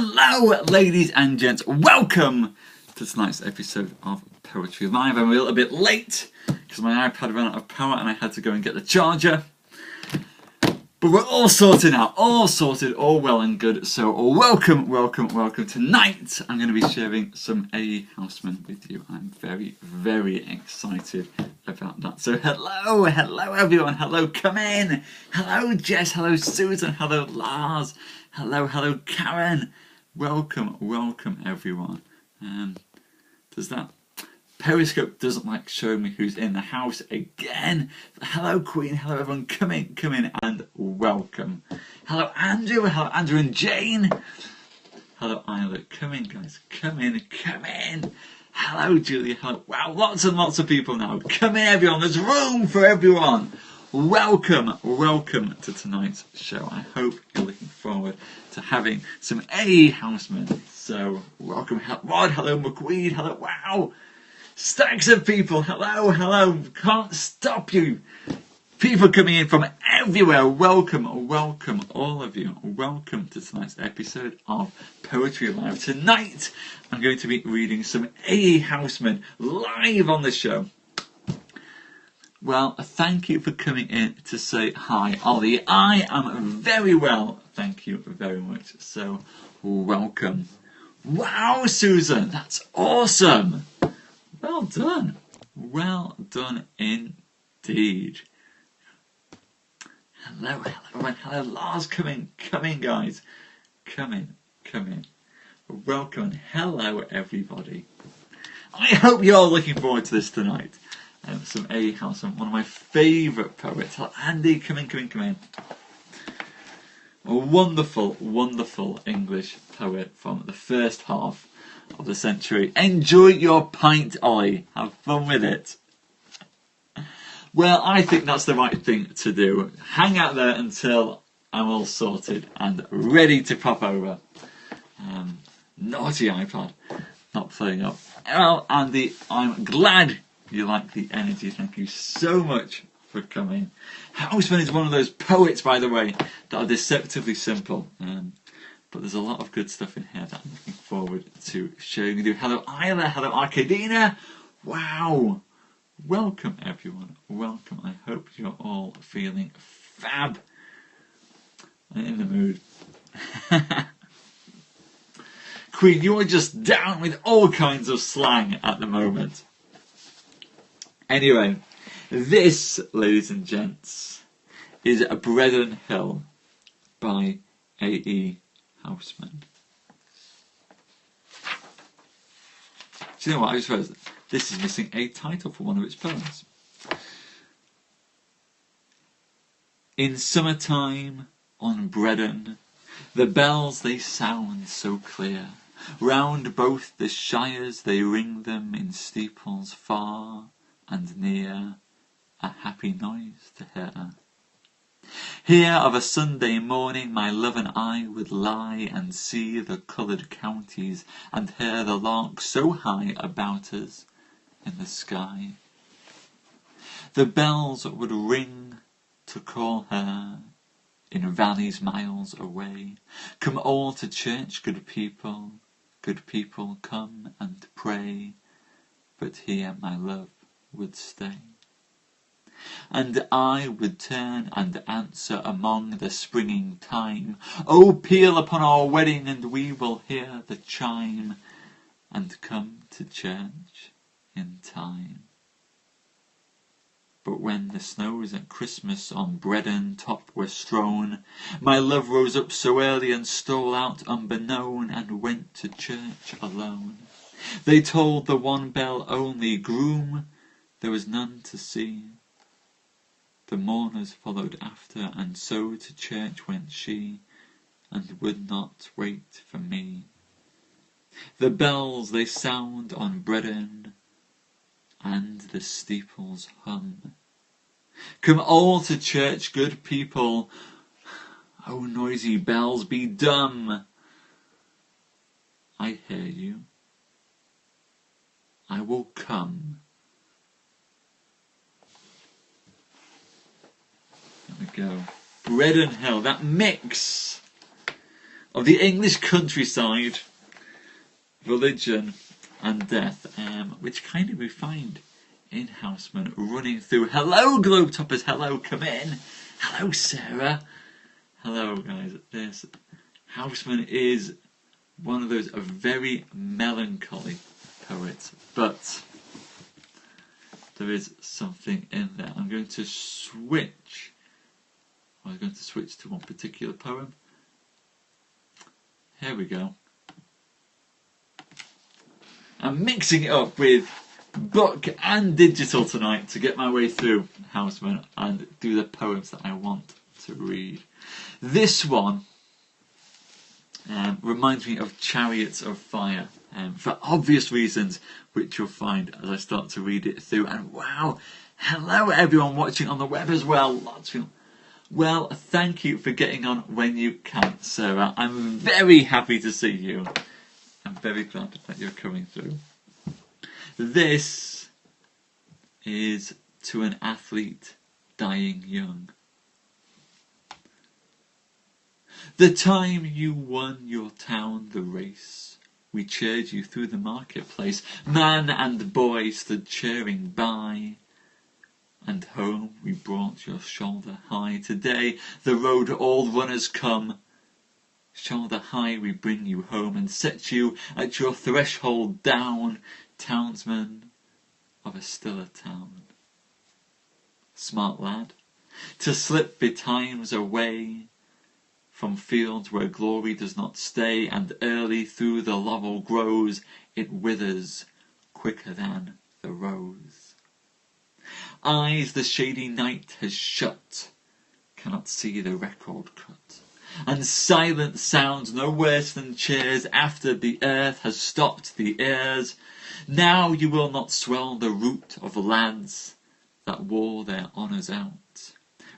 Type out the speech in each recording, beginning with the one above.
Hello, ladies and gents. Welcome to tonight's episode of Poetry Live. I'm a little bit late because my iPad ran out of power and I had to go and get the charger. But we're all sorted now, all sorted, all well and good. So welcome. Tonight I'm going to be sharing some A. Housman with you. I'm very excited about that. So hello everyone. Hello, come in. Hello Jess, hello Susan, hello Lars, hello Karen. Welcome everyone. Does that Periscope doesn't like showing me who's in the house again. Hello Queen, hello everyone, come in and welcome. Hello Andrew and Jane. Hello Isla, come in guys, come in. Hello Julia, hello, wow, lots and lots of people now. Come in everyone, there's room for everyone. Welcome to tonight's show. I hope you're looking forward to having some A. Housman. So welcome, Rod, hello McQueen, hello, wow. Stacks of people, hello, can't stop you. People coming in from everywhere, welcome all of you. Welcome to tonight's episode of Poetry Live. Tonight I'm going to be reading some A. Housman live on the show. Well, thank you for coming in to say hi, Ollie. I am very well, thank you very much. So, welcome. Wow, Susan, that's awesome. Well done indeed. Hello Lars, come in guys, come in. Welcome and hello everybody. I hope you're all looking forward to this tonight. Some A. Housman, one of my favourite poets. Hello, Andy, come in. A wonderful English poet from the first half of the century. Enjoy your pint, Ollie. Have fun with it. Well, I think that's the right thing to do. Hang out there until I'm all sorted and ready to pop over. Naughty iPad, not playing up. Well, Andy, I'm glad you like the energy. Thank you so much for coming. Housman is one of those poets, by the way, that are deceptively simple. But there's a lot of good stuff in here that I'm looking forward to sharing with you. Hello Isla, hello Arcadina. Wow. Welcome everyone, welcome. I hope you're all feeling fab and in the mood. Queen, you are just down with all kinds of slang at the moment. Anyway, this, ladies and gents, is Bread Hill by A. Housman. Do you know what? I just realised this is missing a title for one of its poems. In summertime on Bredon, the bells they sound so clear. Round both the shires they ring them in steeples far and near, a happy noise to hear. Here of a Sunday morning my love and I would lie and see the coloured counties and hear the lark so high about us in the sky. The bells would ring to call her in valleys miles away. Come all to church, good people, come and pray. But here my love would stay. And I would turn and answer among the springing time, Oh, peal upon our wedding and we will hear the chime, and come to church in time. But when the snows at Christmas on Bredon top were strown, my love rose up so early and stole out unbeknown, and went to church alone. They tolled the one bell only, groom there was none to see. The mourners followed after, and so to church went she, and would not wait for me. The bells they sound on Bredon, and the steeples hum. Come all to church, good people, O noisy bells, be dumb. I hear you, I will come. There we go. Bread and Hill, that mix of the English countryside, religion and death, which kind of we find in Housman running through. Hello, Globetoppers. Hello, come in. Hello, Sarah. Hello, guys. This Housman is one of those very melancholy poets, but there is something in there. I'm going to switch to one particular poem. Here we go. I'm mixing it up with book and digital tonight to get my way through Housman and do the poems that I want to read. This one reminds me of Chariots of Fire, for obvious reasons, which you'll find as I start to read it through. And wow, hello everyone watching on the web as well. Lots of you. Well, thank you for getting on when you can, Sarah. I'm very happy to see you. I'm very glad that you're coming through. This is to an athlete dying young. The time you won your town the race, we cheered you through the marketplace. Man and boy stood cheering by, and home we brought your shoulder high. Today the road all runners come, shoulder high we bring you home and set you at your threshold down, townsman of a stiller town. Smart lad, to slip betimes away from fields where glory does not stay, and early through the laurel grows, it withers quicker than the rose. Eyes the shady night has shut cannot see the record cut, and silent sounds no worse than cheers after the earth has stopped the ears. Now you will not swell the root of lads that wore their honours out,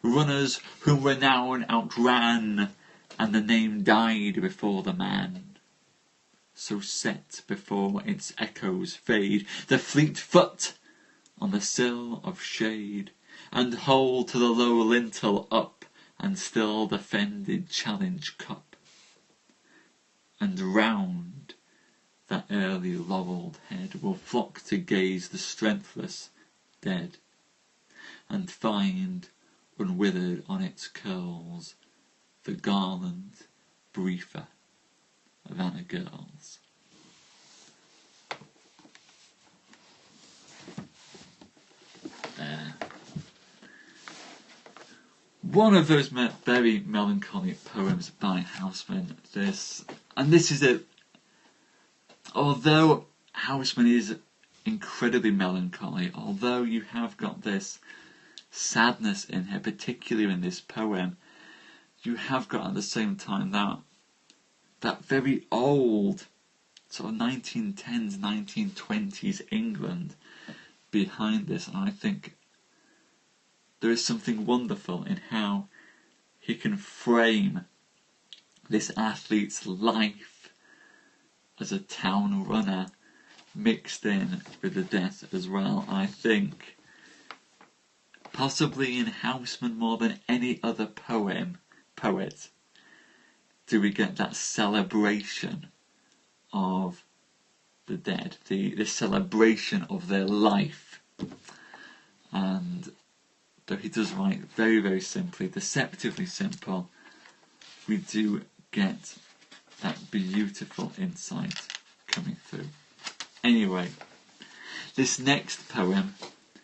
runners whom renown outran, and the name died before the man. So set before its echoes fade the fleet foot on the sill of shade, and hold to the low lintel up, and still the fended challenge cup. And round that early laurelled head will flock to gaze the strengthless dead, and find unwithered on its curls the garland briefer than a girl's. There. One of those very melancholy poems by Housman. This is it. Although Housman is incredibly melancholy, although you have got this sadness in here, particularly in this poem, you have got at the same time that very old sort of 1910s, 1920s England behind this. And I think there is something wonderful in how he can frame this athlete's life as a town runner mixed in with the death as well. I think possibly in Housman more than any other poet do we get that celebration of the dead, the celebration of their life. And though he does write very, very simply, deceptively simple, we do get that beautiful insight coming through. Anyway, this next poem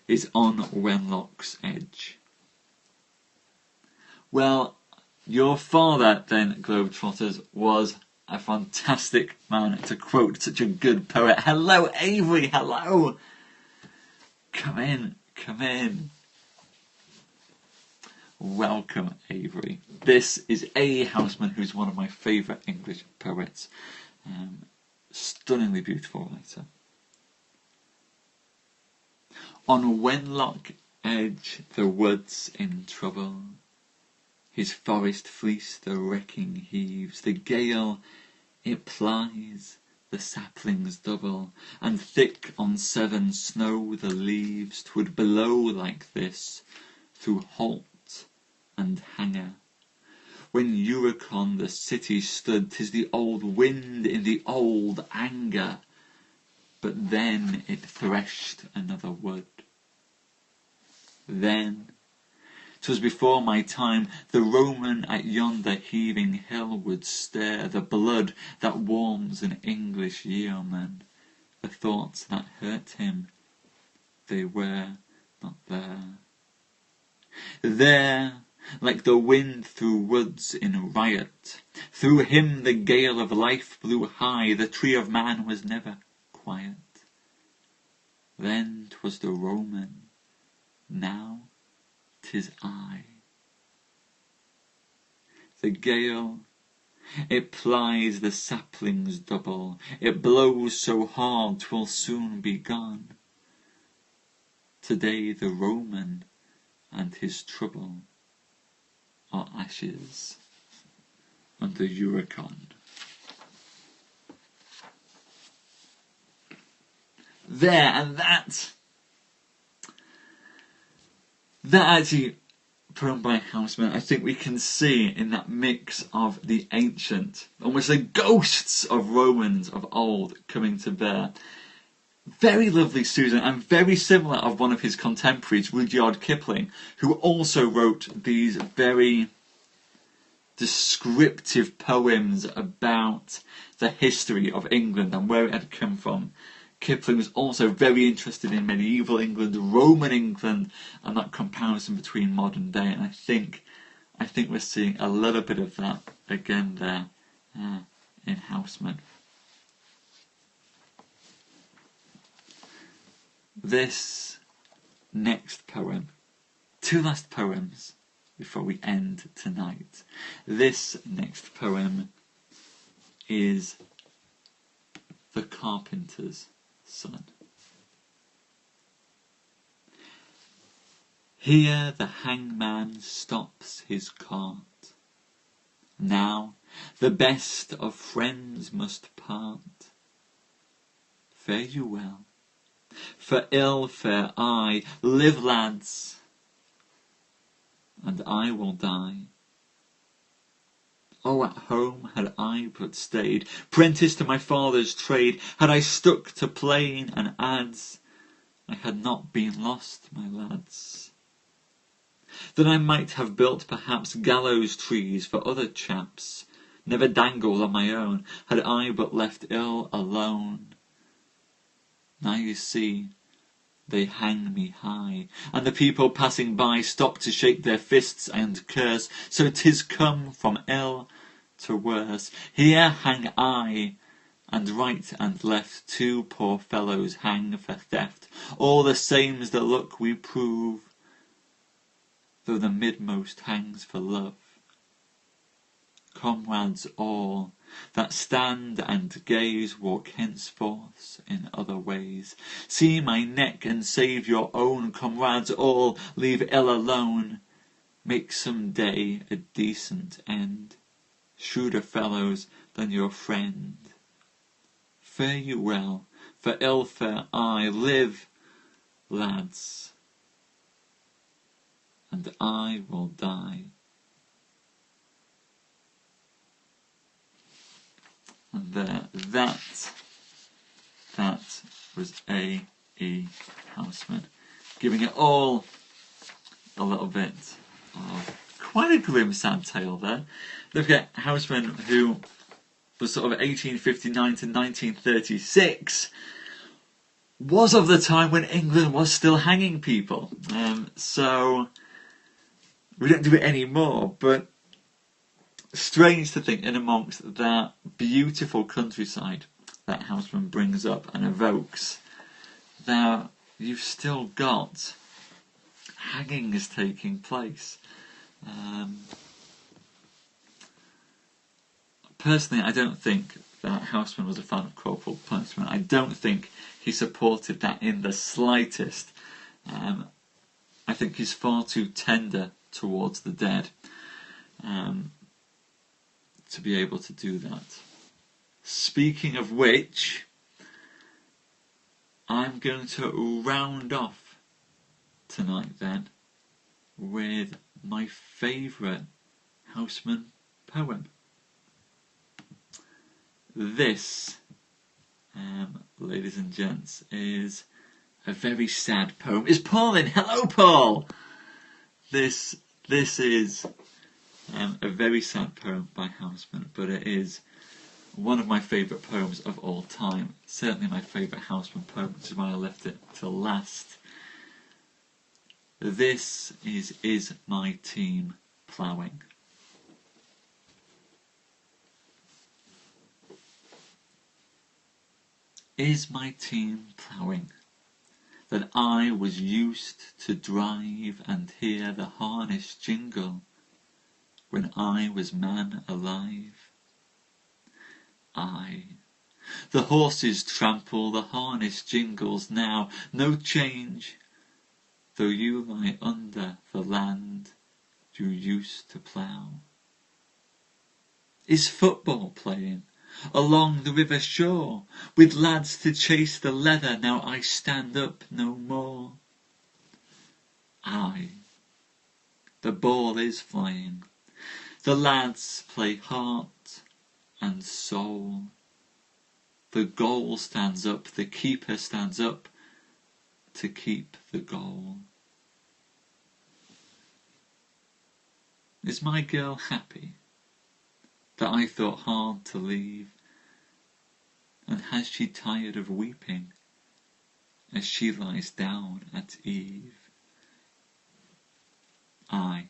is on Wenlock's Edge. Well, your father, then, Globetrotters, was a fantastic man to quote such a good poet. Hello, Avery, hello! Come in, come in. Welcome, Avery. This is A. Housman, who's one of my favourite English poets. Stunningly beautiful writer. On Wenlock Edge, the wood's in trouble. His forest fleece the wrecking heaves. The gale, it plies, the saplings double, and thick on Severn snow the leaves. 'Twould blow like this through holt and hanger. When Uricon the city stood, 'tis the old wind in the old anger. But then it threshed another wood. Then, 'twas before my time, the Roman at yonder heaving hill would stir the blood that warms an English yeoman. The thoughts that hurt him, they were not there. There, like the wind through woods in riot, through him the gale of life blew high, the tree of man was never quiet. Then 'twas the Roman, now 'tis I. The gale, it plies the saplings double, it blows so hard 'twill soon be gone. Today the Roman and his trouble are ashes under Uricon. There, and that actually, poem by Housman, I think we can see in that mix of the ancient, almost the ghosts of Romans of old coming to bear. Very lovely, Susan, and very similar of one of his contemporaries, Rudyard Kipling, who also wrote these very descriptive poems about the history of England and where it had come from. Kipling was also very interested in medieval England, Roman England, and that comparison between modern day. And I think we're seeing a little bit of that again there in Housman. This next poem, two last poems before we end tonight. This next poem is The Carpenter's Son. Here the hangman stops his cart. Now the best of friends must part. Fare you well, for ill fare I. Live, lads, and I will die. Oh, at home had I but stayed, prentice to my father's trade, had I stuck to plane and adze, I had not been lost, my lads. Then I might have built perhaps gallows trees for other chaps, never dangled on my own, had I but left ill alone. Now you see, they hang me high, and the people passing by stop to shake their fists and curse, so 'tis come from ill to worse. Here hang I, and right and left two poor fellows hang for theft. All the same's the look we prove, though the midmost hangs for love. Comrades all, that stand and gaze, walk henceforth in other ways. See my neck and save your own, comrades all, leave ill alone. Make some day a decent end, shrewder fellows than your friend. Fare you well, for ill fare I. Live, lads, and I will die. And there, that was A.E. Housman, giving it all a little bit of quite a grim, sad tale there. Look at Housman, who was sort of 1859 to 1936, was of the time when England was still hanging people. So we don't do it anymore, but strange to think, in amongst that beautiful countryside that Housman brings up and evokes, that you've still got hangings taking place. Personally, I don't think that Housman was a fan of corporal punishment. I don't think he supported that in the slightest. I think he's far too tender towards the dead to be able to do that. Speaking of which, I'm going to round off tonight then with my favourite Housman poem. This, ladies and gents, is a very sad poem. Is Paul in? Hello, Paul! This is a very sad poem by Housman, but it is one of my favourite poems of all time. Certainly my favourite Housman poem, which is why I left it till last. This is my team ploughing. Is my team ploughing, that I was used to drive and hear the harness jingle when I was man alive? Aye, the horses trample, the harness jingles now, no change, though you lie under the land you used to plough. Is football playing along the river shore, with lads to chase the leather, now I stand up no more? Aye, the ball is flying, the lads play heart and soul, the goal stands up, the keeper stands up to keep the goal. Is my girl happy that I thought hard to leave? And has she tired of weeping as she lies down at eve? Aye,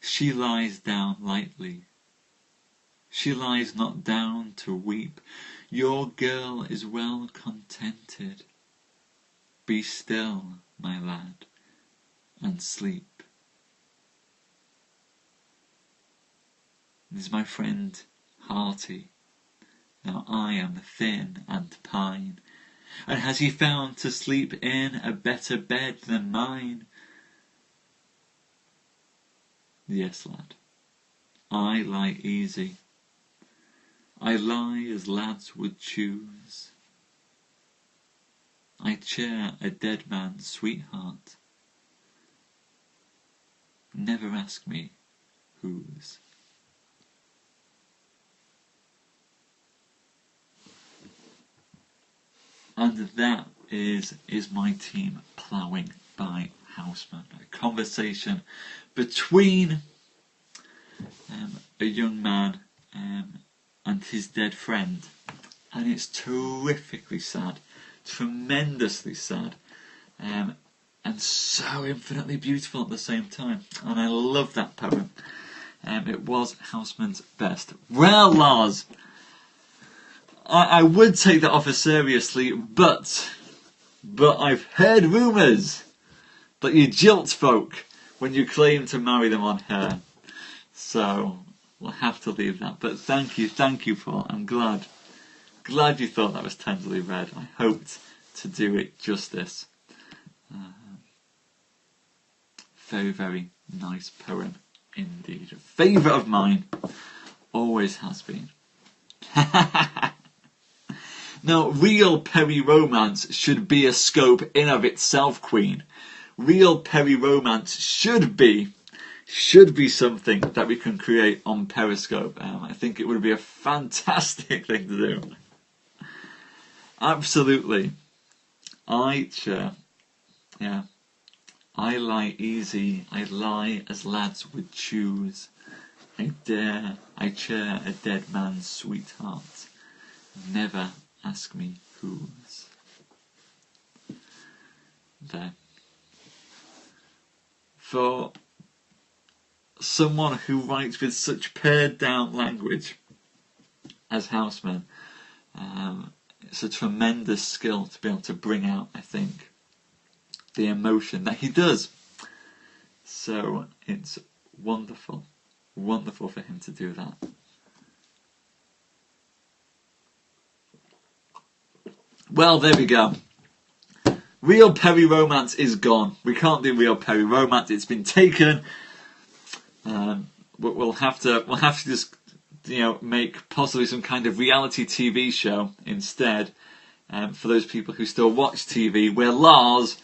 she lies down lightly, she lies not down to weep. Your girl is well contented. Be still, my lad, and sleep. Is my friend hearty? Now I am thin and pine. And has he found to sleep in a better bed than mine? Yes, lad, I lie easy. I lie as lads would choose. I cheer a dead man's sweetheart. Never ask me whose. And that is my team ploughing by Housman. A conversation between a young man and his dead friend. And it's terrifically sad, tremendously sad, and so infinitely beautiful at the same time. And I love that poem. It was Housman's best. Well, Lars, I would take that offer seriously, but I've heard rumours that you jilt folk when you claim to marry them on hair. So we'll have to leave that. But thank you, Paul. I'm glad you thought that was tenderly read. I hoped to do it justice. Very, very nice poem indeed. A favourite of mine, always has been. Now, real peri-romance should be a scope in of itself, Queen. Real peri-romance should be something that we can create on Periscope. I think it would be a fantastic thing to do. Absolutely. I lie easy, I lie as lads would choose. I chair a dead man's sweetheart. Never ask me whose. There. For someone who writes with such pared down language as Housman, it's a tremendous skill to be able to bring out, I think, the emotion that he does. So it's wonderful for him to do that. Well, there we go. Real peri-romance is gone. We can't do real peri-romance. It's been taken. We'll have to just make possibly some kind of reality TV show instead. For those people who still watch TV, where Lars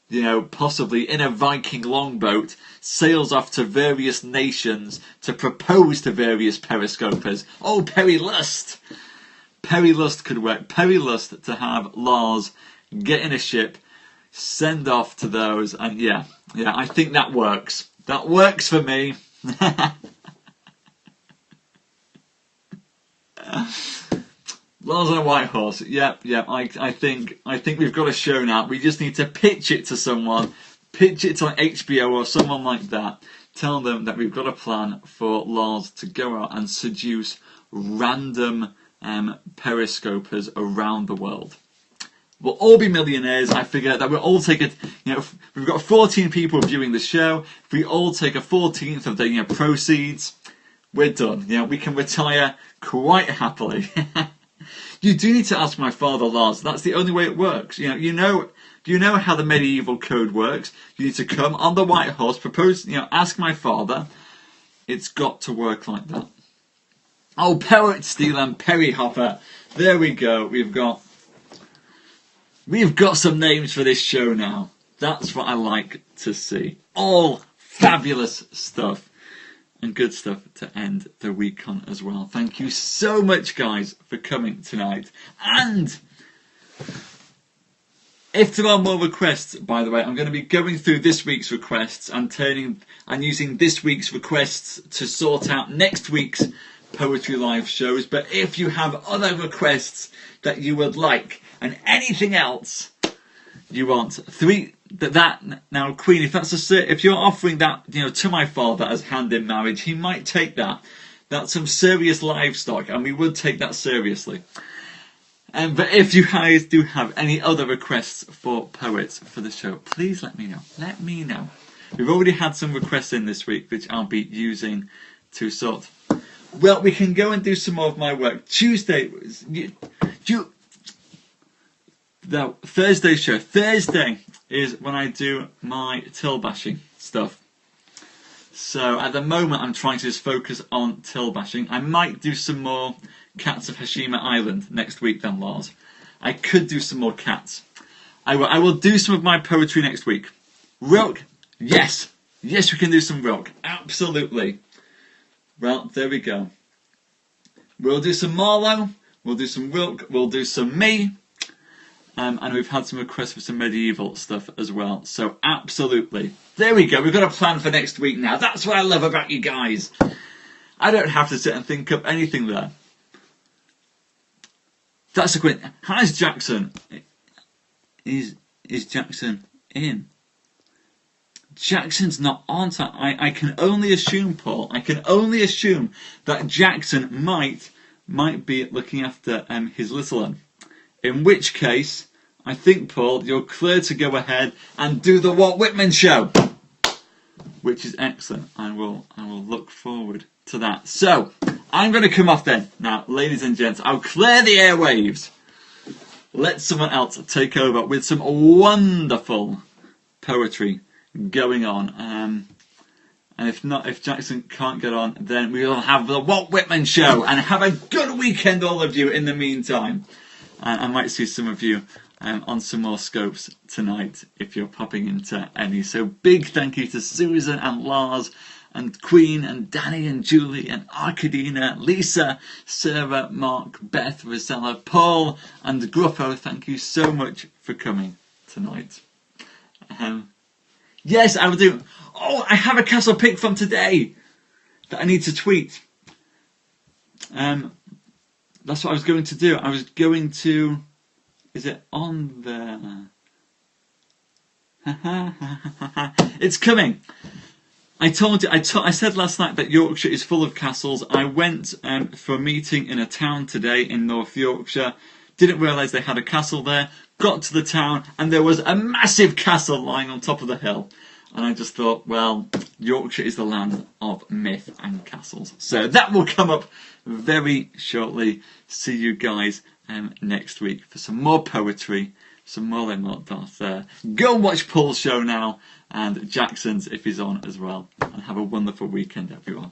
you know, possibly in a Viking longboat, sails off to various nations to propose to various periscopers. Oh, Perry Lust! Perry Lust could work. Perry Lust to have Lars get in a ship, send off to those, and yeah, I think that works. That works for me. Lars on a white horse. Yep. I think we've got a show now. We just need to pitch it to someone. Pitch it to like HBO or someone like that. Tell them that we've got a plan for Lars to go out and seduce random periscopers around the world. We'll all be millionaires. I figure that we'll all take it. You know, we've got 14 people viewing the show. If we all take a 14th of the proceeds, we're done. You know, we can retire quite happily. You do need to ask my father, Lars. That's the only way it works. Do you know how the medieval code works? You need to come on the white horse, propose, ask my father. It's got to work like that. Oh, Poet Steel and Perry Hopper. There we go. We've got some names for this show now. That's what I like to see. All fabulous stuff. And good stuff to end the week on as well. Thank you so much, guys, for coming tonight. And if there are more requests, by the way, I'm going to be going through this week's requests and using this week's requests to sort out next week's Poetry Live shows. But if you have other requests that you would like and anything else you want, now, Queen, if you're offering that, to my father as hand in marriage, he might take that. That's some serious livestock, and we would take that seriously. But if you guys do have any other requests for poets for the show, please let me know. Let me know. We've already had some requests in this week, which I'll be using to sort. Well, we can go and do some more of my work. Thursday show. Thursday is when I do my till bashing stuff. So at the moment I'm trying to just focus on till bashing. I might do some more Cats of Hashima Island next week then, Lars. I could do some more cats. I will do some of my poetry next week. Rook, yes. Yes, we can do some rook. Absolutely. Well, there we go. We'll do some Marlowe. We'll do some rook. We'll do some me. And we've had some requests for some medieval stuff as well. So absolutely. There we go. We've got a plan for next week now. That's what I love about you guys. I don't have to sit and think up anything there. That's a quick. How's Jackson? Is Jackson in? Jackson's not on time. I can only assume, Paul. I can only assume that Jackson might be looking after his little one. In which case, I think, Paul, you're clear to go ahead and do the Walt Whitman show, which is excellent. I will look forward to that. So, I'm going to come off then. Now, ladies and gents, I'll clear the airwaves. Let someone else take over with some wonderful poetry going on. And if Jackson can't get on, then we will have the Walt Whitman show. And have a good weekend, all of you, in the meantime. I might see some of you on some more scopes tonight if you're popping into any. So big thank you to Susan and Lars and Queen and Danny and Julie and Arkadina, Lisa, Sarah, Mark, Beth, Rosella, Paul and Gruppo. Thank you so much for coming tonight. Yes, I will do. Oh, I have a castle pick from today that I need to tweet. That's what I was going to do. I was going to... Is it on there? It's coming. I told you. I said last night that Yorkshire is full of castles. I went for a meeting in a town today in North Yorkshire. Didn't realise they had a castle there. Got to the town and there was a massive castle lying on top of the hill. And I just thought, well, Yorkshire is the land of myth and castles. So that will come up very shortly. See you guys next week for some more poetry, some more Lenmort Darth there. Go and watch Paul's show now and Jackson's if he's on as well. And have a wonderful weekend, everyone.